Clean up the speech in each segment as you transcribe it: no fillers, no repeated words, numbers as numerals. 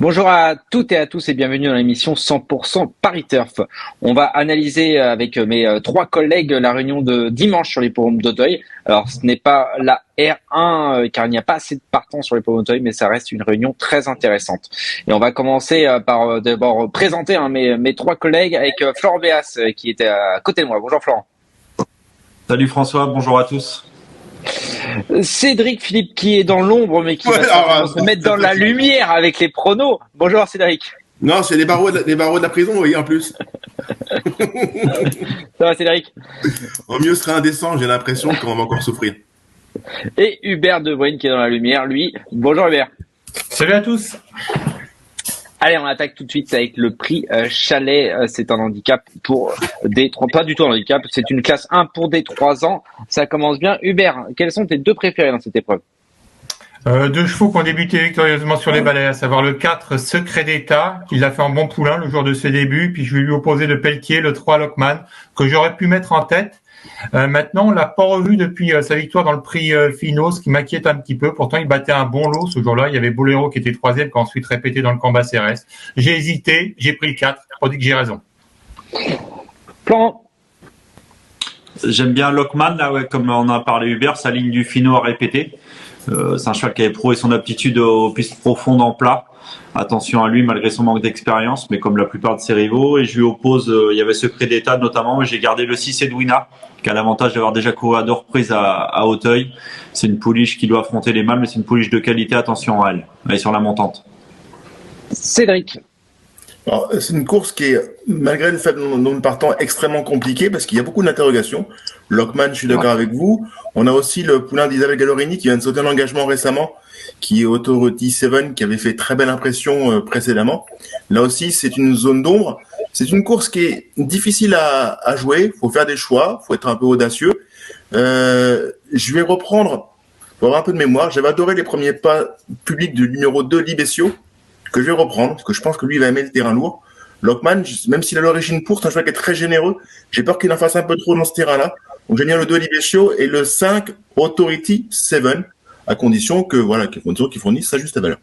Bonjour à toutes et à tous et bienvenue dans l'émission 100% Paris Turf. On va analyser avec mes trois collègues la réunion de dimanche sur l'hippodrome d'Auteuil. Alors ce n'est pas la R1 car il n'y a pas assez de partants sur l'hippodrome d'Auteuil, mais ça reste une réunion très intéressante. Et on va commencer par d'abord présenter mes trois collègues avec Florent Béas qui était à côté de moi. Bonjour Florent. Salut François, bonjour à tous. Cédric Philippe qui est dans l'ombre mais qui va se mettre dans la lumière avec les pronos. Bonjour Cédric. Non, c'est les barreaux de la prison, oui, en plus. Ça va Cédric? Au mieux serait indécent, j'ai l'impression qu'on va encore souffrir. Et Hubert Debruyne qui est dans la lumière, lui. Bonjour Hubert. Salut à tous. Allez, on attaque tout de suite avec le prix Chalet. C'est un handicap pour des 3, pas du tout un handicap, c'est une classe 1 pour des 3 ans. Ça commence bien. Hubert, quels sont tes deux préférés dans cette épreuve? Deux chevaux qui ont débuté victorieusement sur les balais, à savoir le 4, Secret d'État, qui l'a fait en bon poulain le jour de ses débuts, puis je vais lui opposer le Pelletier, le 3, Lockman, que j'aurais pu mettre en tête. Maintenant, on l'a pas revu depuis sa victoire dans le prix Finos, ce qui m'inquiète un petit peu. Pourtant, il battait un bon lot ce jour-là. Il y avait Bolero qui était troisième, qui a ensuite répété dans le combat CRS. J'ai hésité, j'ai pris le 4. On dit que j'ai raison. Florent. J'aime bien Lockman, là, ouais, comme on a parlé Hubert, sa ligne du Fino à répéter. C'est un cheval qui avait prouvé son aptitude aux pistes profondes en plat. Attention à lui malgré son manque d'expérience, mais comme la plupart de ses rivaux. Et je lui oppose, il y avait Secret d'État notamment, mais j'ai gardé le 6 Edwina, qui a l'avantage d'avoir déjà couru à deux reprises à Auteuil. C'est une pouliche qui doit affronter les mâles, mais c'est une pouliche de qualité, attention à elle. Elle est sur la montante. Cédric. Alors, c'est une course qui est, malgré le faible nombre de partants, extrêmement compliquée parce qu'il y a beaucoup d'interrogations. Lockman, je suis d'accord avec vous. On a aussi le poulain d'Isabelle Gallorini qui vient de sauter un engagement récemment, qui est Authority 7, qui avait fait très belle impression précédemment. Là aussi, c'est une zone d'ombre. C'est une course qui est difficile à jouer. Il faut faire des choix, il faut être un peu audacieux. Je vais reprendre, pour avoir un peu de mémoire, j'avais adoré les premiers pas publics du numéro 2, Libesio, que je vais reprendre, parce que je pense que lui, il va aimer le terrain lourd. Lockman, même s'il a l'origine pour, c'est un cheval qui est très généreux. J'ai peur qu'il en fasse un peu trop dans ce terrain-là. Donc, j'ai mis le 2 Libesio et le 5 Authority 7, à condition que, voilà, qu'il fournisse sa juste valeur.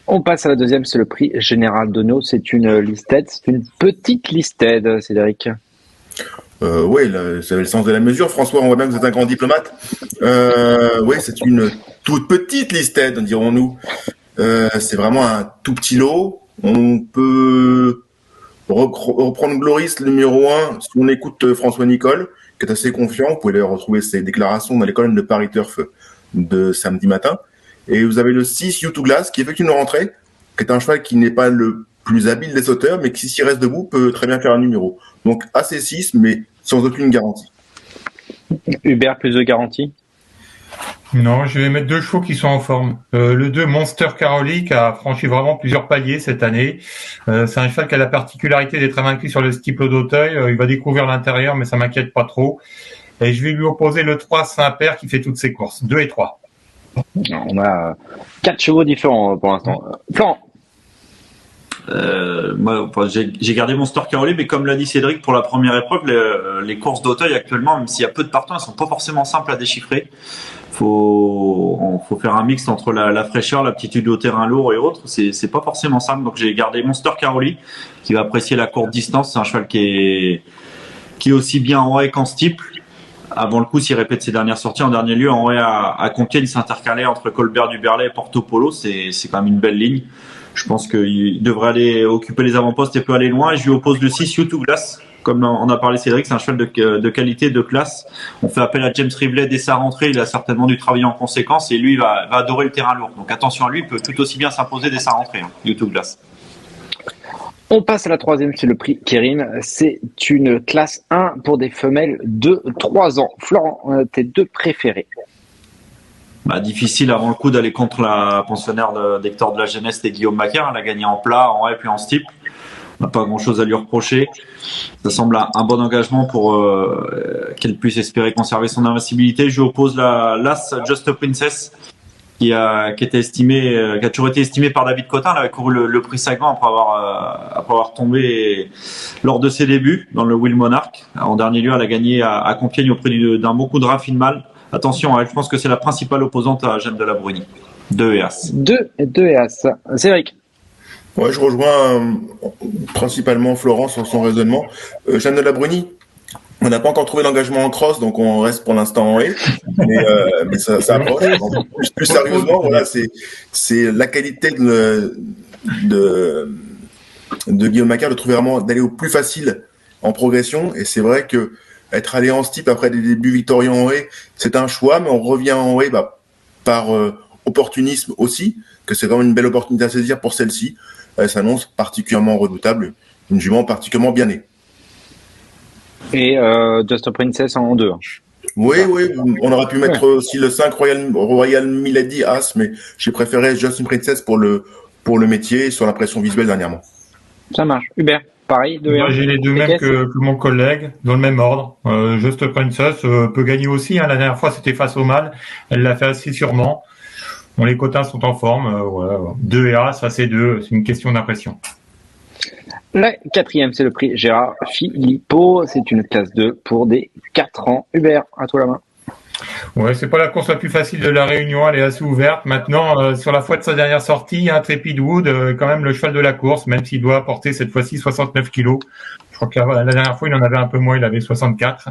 On passe à la deuxième, c'est le prix Général Donneau. C'est une listed, c'est une petite listed, Cédric. Oui, ça avait le sens de la mesure. François, on voit bien que vous êtes un grand diplomate. Oui, c'est une toute petite listed, dirons-nous. C'est vraiment un tout petit lot. On peut reprendre Gloris, le numéro 1, si on écoute François Nicole, qui est assez confiant. Vous pouvez d'ailleurs retrouver ses déclarations dans les colonnes de Paris Turf de samedi matin. Et vous avez le 6, You to Glass, qui effectue une rentrée, qui est un cheval qui n'est pas le plus habile des sauteurs, mais qui, s'il reste debout, peut très bien faire un numéro. Donc, assez 6, mais sans aucune garantie. Hubert, plus de garantie? Non, je vais mettre deux chevaux qui sont en forme. Le 2, Monster Caroli, qui a franchi vraiment plusieurs paliers cette année. C'est un cheval qui a la particularité d'être invaincu sur le Stiplo d'Auteuil. Il va découvrir l'intérieur, mais ça m'inquiète pas trop. Et je vais lui opposer le 3, Saint-Père, qui fait toutes ses courses. 2 et 3. On a 4 chevaux différents pour l'instant. Florent. Moi, j'ai gardé Monster Caroli, mais comme l'a dit Cédric, pour la première épreuve, les courses d'Auteuil actuellement, même s'il y a peu de partants, elles sont pas forcément simples à déchiffrer. Faut faire un mix entre la fraîcheur, l'aptitude au terrain lourd et autres. C'est pas forcément simple. Donc j'ai gardé Monster Caroli, qui va apprécier la courte distance. C'est un cheval qui est aussi bien en haie qu'en steeple. Avant le coup, s'il répète ses dernières sorties, en dernier lieu, en haie à Compiègne, il s'intercalait entre Colbert du Berlay et Porto Polo. C'est quand même une belle ligne. Je pense qu'il devrait aller occuper les avant-postes et peut aller loin. Et je lui oppose le 6, You to Glass. Comme on a parlé Cédric, c'est un cheval de qualité, de classe. On fait appel à James Rivley dès sa rentrée. Il a certainement dû travailler en conséquence et lui il va adorer le terrain lourd. Donc attention à lui, il peut tout aussi bien s'imposer dès sa rentrée. You to Glass. On passe à la troisième, c'est le prix Kérim. C'est une classe 1 pour des femelles de 3 ans. Florent, tes deux préférés? Difficile avant le coup d'aller contre la pensionnaire d'Hector de la Jeunesse et Guillaume Macaire. Elle a gagné en plat, en haie puis en steeple. On n'a pas grand chose à lui reprocher. Ça semble un bon engagement pour qu'elle puisse espérer conserver son invincibilité. Je lui oppose l'As Just a Princess qui a toujours été estimée par David Cotin. Elle avait couru le prix Sagan après avoir tombé lors de ses débuts dans le Will Monarch. En dernier lieu, elle a gagné à Compiègne au prix d'un bon coup de Raffine Mal. Attention, je pense que c'est la principale opposante à Jeanne de la Bruni. 2 et As. 2 et As. Cédric. Ouais, je rejoins principalement Florent sur son raisonnement. Jeanne de la Bruni, on n'a pas encore trouvé l'engagement en cross, donc on reste pour l'instant en haie. Mais ça approche. Donc, plus sérieusement, voilà, c'est la qualité de Guillaume Macquart de trouver vraiment d'aller au plus facile en progression. Et c'est vrai que être allé en steep après des débuts victorieux en haie, c'est un choix, mais on revient en haie par opportunisme aussi, que c'est vraiment une belle opportunité à saisir pour celle-ci. Elle s'annonce particulièrement redoutable, une jument particulièrement bien née. Et Just a Princess en 2. Oui, on aurait pu mettre aussi le 5 Royal Milady As, mais j'ai préféré Just a Princess pour le métier sur l'impression visuelle dernièrement. Ça marche. Hubert, pareil. Moi, j'ai les deux mêmes que mon collègue, dans le même ordre. Just a Princess peut gagner aussi. Hein. La dernière fois, c'était face au mal. Elle l'a fait assez sûrement. Bon, les quotas sont en forme. Voilà. 2 et As, ça c'est 2. C'est une question d'impression. La 4e, c'est le prix Gérard Philippot. C'est une classe 2 pour des 4 ans. Hubert, à toi la main. Ouais, c'est pas la course la plus facile de la Réunion, elle est assez ouverte. Maintenant, sur la foi de sa dernière sortie, Intrepid Wood, quand même le cheval de la course, même s'il doit porter cette fois-ci 69 kilos. Je crois que la dernière fois, il en avait un peu moins, il avait 64.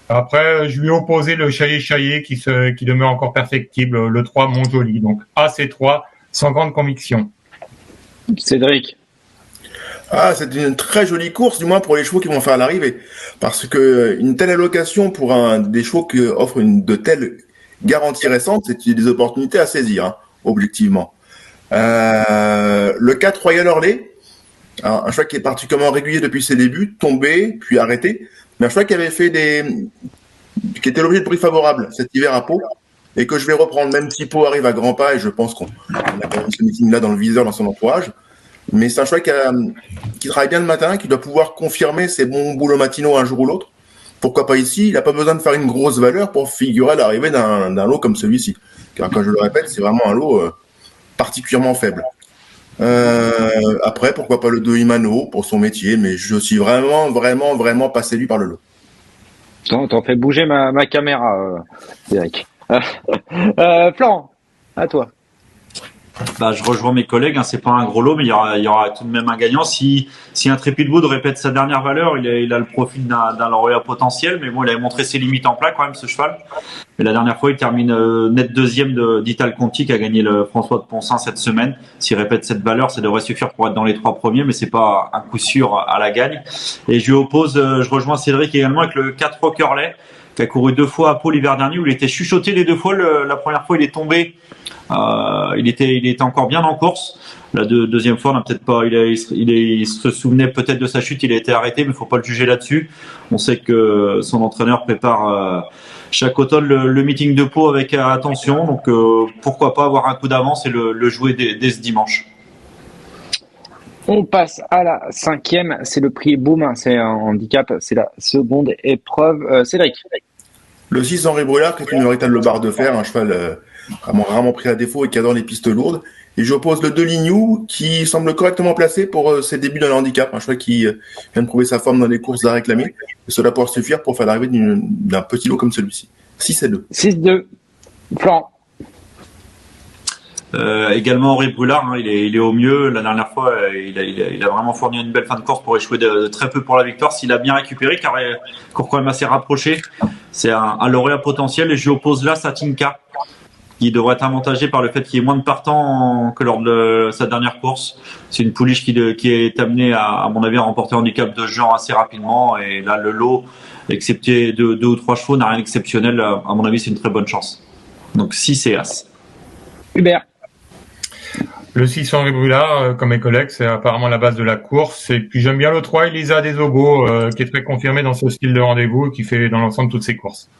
Après, je lui ai opposé le Chaillé qui demeure encore perfectible, le 3 Montjoli. Donc, AC3, sans grande conviction. Cédric. C'est une très jolie course, du moins pour les chevaux qui vont faire l'arrivée. Parce que une telle allocation pour des chevaux qui offrent de telles garanties récentes, c'est des opportunités à saisir, objectivement. Le 4 Royal Orlais, un cheval qui est particulièrement régulier depuis ses débuts, tombé, puis arrêté, mais un cheval qui avait fait qui était l'objet de prix favorable cet hiver à Pau, et que je vais reprendre, même si Pau arrive à grands pas, et je pense qu'on a quand même ce meeting-là dans le viseur, dans son entourage. Mais c'est un cheval qui travaille bien le matin, qui doit pouvoir confirmer ses bons boulots matinaux un jour ou l'autre. Pourquoi pas ici? Il n'a pas besoin de faire une grosse valeur pour figurer à l'arrivée d'un lot comme celui-ci. Car, comme je le répète, c'est vraiment un lot particulièrement faible. Après, pourquoi pas le 2 Imano pour son métier, mais je suis vraiment pas séduit par le lot. T'en fais bouger ma caméra, Eric. Florent, à toi. Je rejoins mes collègues, c'est pas un gros lot, mais il y aura tout de même un gagnant. Si Intrepid Wood répète sa dernière valeur, il a le profil d'un lauréat potentiel, mais bon, il avait montré ses limites en plat quand même, ce cheval. Mais la dernière fois, il termine net deuxième d'Ital Conti, qui a gagné le François de Poncin cette semaine. S'il répète cette valeur, ça devrait suffire pour être dans les 3 premiers, mais c'est pas un coup sûr à la gagne. Et je lui oppose, je rejoins Cédric également avec le 4 Rockerley, qui a couru 2 fois à Pau l'hiver dernier, où il était chuchoté les 2 fois. La première fois, il est tombé. Il était encore bien en course. La deuxième fois, on n'a peut-être pas. Il se souvenait peut-être de sa chute. Il a été arrêté, mais il faut pas le juger là-dessus. On sait que son entraîneur prépare chaque automne le meeting de Pau avec attention. Donc pourquoi pas avoir un coup d'avance et le jouer dès ce dimanche. On passe à la 5e. C'est le prix Boom. C'est un handicap. C'est la seconde épreuve. Cédric. Le 6 Henri Brulard, qui est une véritable barre de fer, un cheval vraiment pris à défaut et qui adore les pistes lourdes. Et j'oppose le 2 Lignou, qui semble correctement placé pour ses débuts dans le handicap. Un cheval qui vient de prouver sa forme dans les courses à réclamer. Et cela pourra suffire pour faire l'arrivée d'un petit lot comme celui-ci. 6 et 2. 6-2. Florent. Également Henri Brulard, il est au mieux. La dernière fois, il a vraiment fourni une belle fin de course pour échouer de très peu pour la victoire. S'il a bien récupéré, car il court quand même assez rapproché, c'est un lauréat potentiel. Et je lui oppose là Satinka, qui devrait être avantagé par le fait qu'il y ait moins de partants que lors de sa dernière course. C'est une pouliche qui est amenée à mon avis à remporter un handicap de genre assez rapidement. Et là, le lot, excepté 2 ou 3 chevaux, n'a rien d'exceptionnel. À mon avis, c'est une très bonne chance. Donc 6 et As. Hubert. Le 6 Henri Brulard, comme mes collègues, c'est apparemment la base de la course. Et puis j'aime bien le 3 Elisa Desogo, qui est très confirmé dans ce style de rendez-vous et qui fait dans l'ensemble toutes ses courses.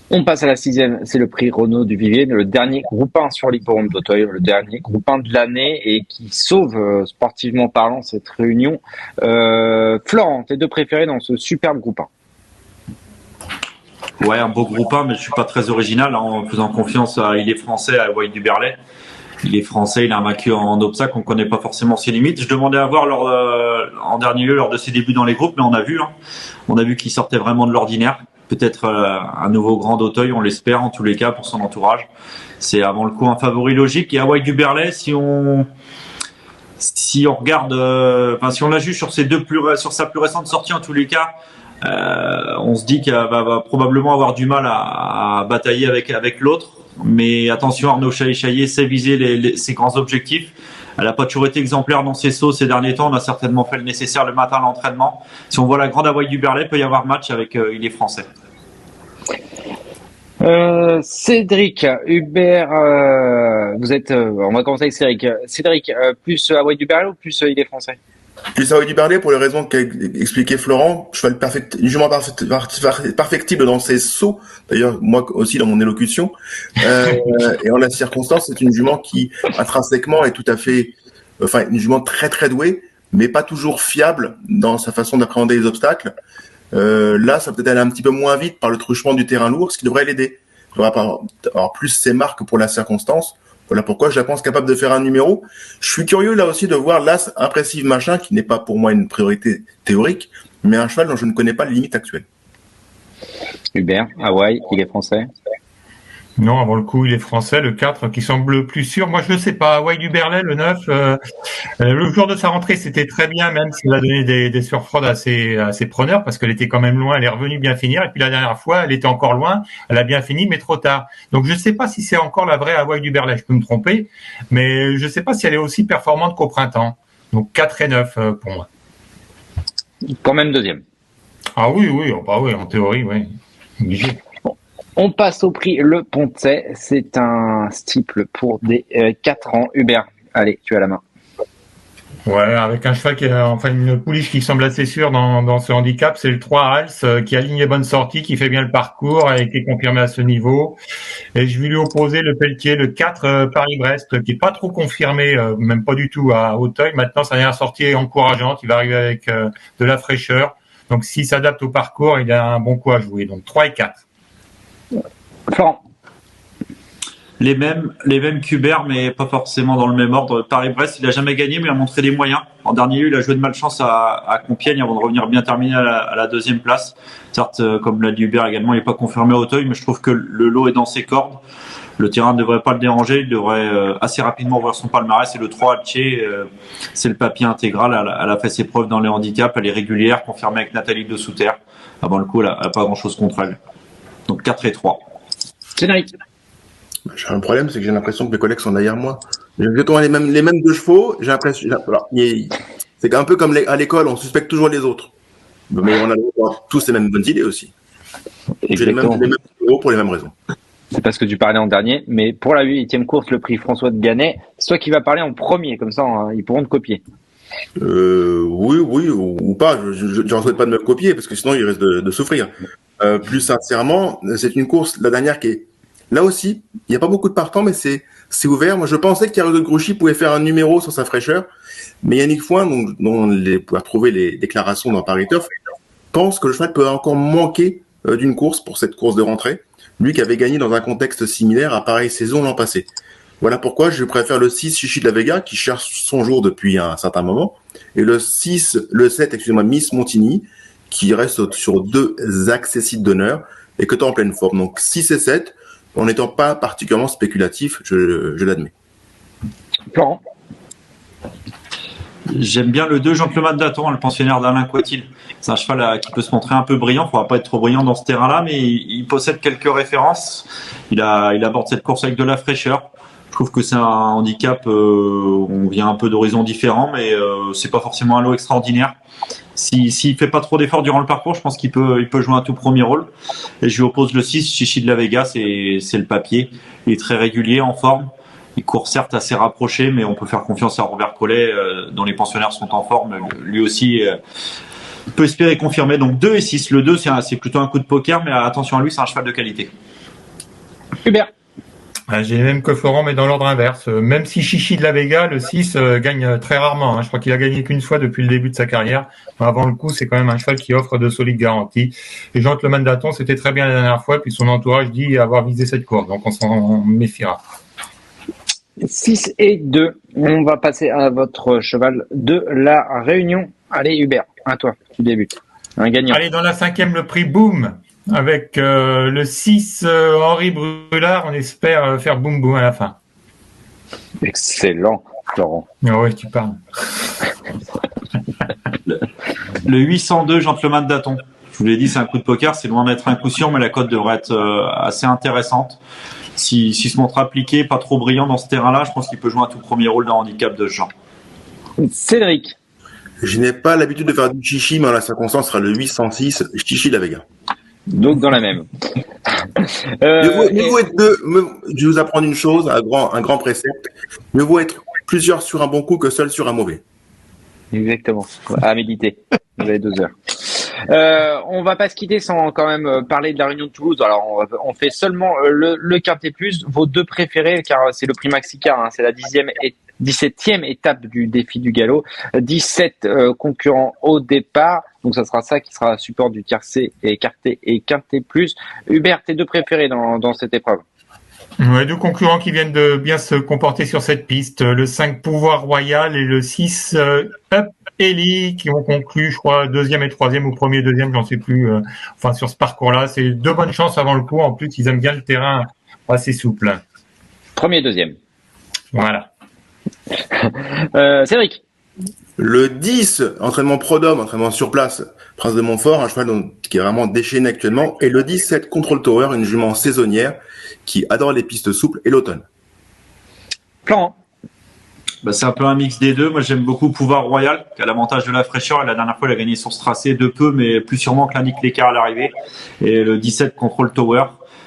On passe à la 6e, c'est le prix Renaud du Vivier, le dernier groupe 1 sur l'hippodrome d'Auteuil, le dernier groupe 1 de l'année et qui sauve, sportivement parlant, cette réunion. Florent, tes 2 préférés dans ce superbe groupe 1? Ouais, un beau groupe 1, mais je suis pas très original, en faisant confiance il est français, à White du Berlay. Il est français, il a un vaincu en obstacle, on connaît pas forcément ses limites. Je demandais à voir en dernier lieu lors de ses débuts dans les groupes, mais on a vu qu'il sortait vraiment de l'ordinaire. Peut-être un nouveau grand d'Auteuil, on l'espère en tous les cas pour son entourage. c'est avant le coup un favori logique. Et Hawaii du Berlay, si on regarde, si on la juge sur sur sa plus récente sortie en tous les cas, on se dit qu'elle va probablement avoir du mal à batailler avec l'autre. Mais attention, Arnaud Chaillet sait viser ses grands objectifs. Elle n'a pas toujours été exemplaire dans ses sauts ces derniers temps. On a certainement fait le nécessaire le matin à l'entraînement. Si on voit la grande Hawaii du Berlay, il peut y avoir match avec il est français. Cédric, Hubert, on va commencer avec Cédric. Cédric, plus Hawaii du Berlay ou plus il est français? Plus Hawaii du Berlay pour les raisons qu'a expliqué Florent. Cheval jugement perfectible dans ses sauts. D'ailleurs, moi aussi dans mon élocution. Et en la circonstance, c'est une jument qui intrinsèquement est tout à fait, une jument très très douée, mais pas toujours fiable dans sa façon d'appréhender les obstacles. Là, ça peut-être aller un petit peu moins vite par le truchement du terrain lourd, ce qui devrait l'aider. Il devrait avoir plus ses marques pour la circonstance. Voilà pourquoi je la pense capable de faire un numéro. Je suis curieux là aussi de voir l'As Impressive Machin, qui n'est pas pour moi une priorité théorique, mais un cheval dont je ne connais pas les limites actuelles. Hubert, Hawaii, il est français? Non, avant le coup, il est français, le 4 qui semble plus sûr. Moi, je ne sais pas. Hawaii du Berlay, le 9, le jour de sa rentrée, c'était très bien, même s'il a donné des surfraudes à ses preneurs, parce qu'elle était quand même loin, elle est revenue bien finir. Et puis la dernière fois, elle était encore loin, elle a bien fini, mais trop tard. Donc, je ne sais pas si c'est encore la vraie Hawaii du Berlay, je peux me tromper, mais je ne sais pas si elle est aussi performante qu'au printemps. Donc, 4 et 9 pour moi. Quand même deuxième. Ah oui, en théorie, oui. Obligé. On passe au prix Le Pontet. C'est un steeple pour des 4 ans. Hubert, allez, tu as la main. Ouais, avec un cheval une pouliche qui semble assez sûre dans ce handicap, c'est le 3 Hals qui aligne les bonnes sorties, qui fait bien le parcours, a été confirmé à ce niveau. Et je vais lui opposer le Pelletier, le 4 Paris-Brest, qui est pas trop confirmé, même pas du tout à Auteuil. Maintenant, sa dernière sortie est encourageante. Il va arriver avec de la fraîcheur. Donc, s'il s'adapte au parcours, il a un bon coup à jouer. Donc, 3 et 4. Florent. Les mêmes qu'Hubert, mais pas forcément dans le même ordre. Paris-Brest, il a jamais gagné, mais il a montré des moyens. En dernier lieu, il a joué de malchance à Compiègne avant de revenir bien terminé à la deuxième place. Certes, comme l'a dit Hubert également, il n'est pas confirmé à Auteuil, mais je trouve que le lot est dans ses cordes. Le terrain ne devrait pas le déranger, il devrait assez rapidement ouvrir son palmarès. Et le 3, Altier, c'est le papier intégral. Elle a fait ses preuves dans les handicaps, elle est régulière, confirmée avec Nathalie de Souter. Avant le coup, elle n'a pas grand-chose contre elle. Donc 4 et 3. Cédric. J'ai un problème, c'est que j'ai l'impression que mes collègues sont derrière moi. J'ai les mêmes deux chevaux, j'ai l'impression. C'est un peu comme à l'école, on suspecte toujours les autres. Mais on a tous les mêmes bonnes idées aussi. J'ai les mêmes chevaux pour les mêmes raisons. C'est parce que tu parlais en dernier, mais pour la 8e course, le prix François de Gannet, c'est toi qui vas parler en premier, comme ça ils pourront te copier. Oui, ou pas. Je ne souhaite pas de me copier, parce que sinon il risque de souffrir. Plus sincèrement, c'est une course, la dernière, qui est là aussi, il n'y a pas beaucoup de partants, mais c'est ouvert. Moi, je pensais que Thierry de Grouchy pouvait faire un numéro sur sa fraîcheur, mais Yannick Foin, dont vous pouvez retrouver les déclarations dans Paris Turf, pense que le cheval peut encore manquer d'une course pour cette course de rentrée. Lui qui avait gagné dans un contexte similaire à pareille saison l'an passé. Voilà pourquoi je préfère le 6 Chichi de la Vega, qui cherche son jour depuis un certain moment, et le 7, Miss Montigny, qui reste sur 2 accessites d'honneur et que tu es en pleine forme. Donc 6 et 7, en n'étant pas particulièrement spéculatif, je l'admets. Florent. J'aime bien le 2 Gentleman d'Aton, le pensionnaire d'Alain Coitil. C'est un cheval qui peut se montrer un peu brillant. Il ne faudra pas être trop brillant dans ce terrain-là, mais il possède quelques références. Il aborde cette course avec de la fraîcheur. Je trouve que c'est un handicap, on vient un peu d'horizons différents, mais c'est pas forcément un lot extraordinaire. S'il fait pas trop d'efforts durant le parcours, je pense qu'il peut jouer un tout premier rôle. Et je lui oppose le 6, Chichi de la Vega, c'est le papier. Il est très régulier, en forme. Il court certes assez rapproché, mais on peut faire confiance à Robert Collet, dont les pensionnaires sont en forme. Lui aussi peut espérer confirmer. Donc 2 et 6. Le 2, c'est plutôt un coup de poker, mais attention à lui, c'est un cheval de qualité. Hubert. J'ai les mêmes que Florent, mais dans l'ordre inverse. Même si Chichi de la Vega, le 6, gagne très rarement. Je crois qu'il a gagné qu'une fois depuis le début de sa carrière. Avant le coup, c'est quand même un cheval qui offre de solides garanties. Et Gentleman d'Aton, c'était très bien la dernière fois, puis son entourage dit avoir visé cette course. Donc on s'en méfiera. 6 et 2. On va passer à votre cheval de la Réunion. Allez Hubert, à toi, tu débutes. Un gagnant. Allez, dans la 5e, le prix Boom. Avec le 6 Henri Brulard, on espère faire boum boum à la fin. Excellent, Florent. Ah ouais, tu parles. Le 802 Gentleman d'Aton. Je vous l'ai dit, c'est un coup de poker, c'est loin d'être un coup sûr, mais la cote devrait être assez intéressante. S'il se montre appliqué, pas trop brillant dans ce terrain-là, je pense qu'il peut jouer un tout premier rôle d'un handicap de ce genre. Cédric. Je n'ai pas l'habitude de faire du chichi, mais en la circonstance, ce sera le 806 Chichi la Vega. Donc dans la même. Mieux vaut être deux. Je vais vous apprendre une chose, un grand précepte. Mieux vaut être plusieurs sur un bon coup que seul sur un mauvais. Exactement. À méditer. Vous avez 2 heures. On va pas se quitter sans quand même parler de la Réunion de Toulouse. Alors on fait seulement le Quintet Plus. Vos 2 préférés, car c'est le prix Maxicar, hein, c'est la 17e étape du défi du galop. 17 concurrents au départ. Donc ça sera ça qui sera support du tiercé, écarté et Quintet Plus. Hubert, tes 2 préférés dans cette épreuve? Ouais, 2 concurrents qui viennent de bien se comporter sur cette piste. Le 5 Pouvoir Royal et le 6 Up Ellie qui ont conclu, je crois, 2e et 3e ou 1er et 2e, j'en sais plus. Enfin, sur ce parcours-là, c'est 2 bonnes chances avant le coup. En plus, ils aiment bien le terrain assez souple. 1er et 2e. Voilà. Cédric. Le 10, entraînement Prodhomme, entraînement sur place, Prince de Montfort, un cheval qui est vraiment déchaîné actuellement. Et le 17, Control Tower, une jument saisonnière qui adore les pistes souples et l'automne. Florent. C'est un peu un mix des deux. Moi, j'aime beaucoup Pouvoir Royal, qui a l'avantage de la fraîcheur. Et la dernière fois, il a gagné sur ce tracé de peu, mais plus sûrement que l'Indique l'écart à l'arrivée. Et le 17, Control Tower.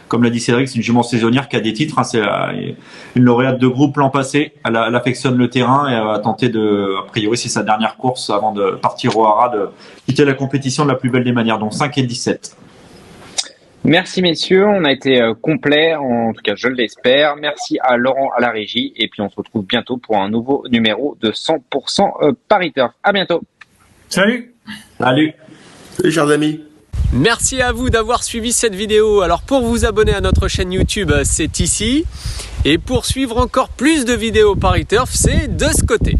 Comme l'a dit Cédric, c'est une jument saisonnière qui a des titres. Hein. C'est une lauréate de groupe l'an passé. Elle affectionne le terrain et elle va tenter a priori, c'est sa dernière course avant de partir au Hara, de quitter la compétition de la plus belle des manières. Donc 5 et 17. Merci messieurs, on a été complet, en tout cas je l'espère. Merci à Laurent à la régie et puis on se retrouve bientôt pour un nouveau numéro de 100% Paris Turf. À bientôt. Salut. Salut. Salut chers amis. Merci à vous d'avoir suivi cette vidéo. Alors pour vous abonner à notre chaîne YouTube, c'est ici. Et pour suivre encore plus de vidéos Paris Turf, c'est de ce côté.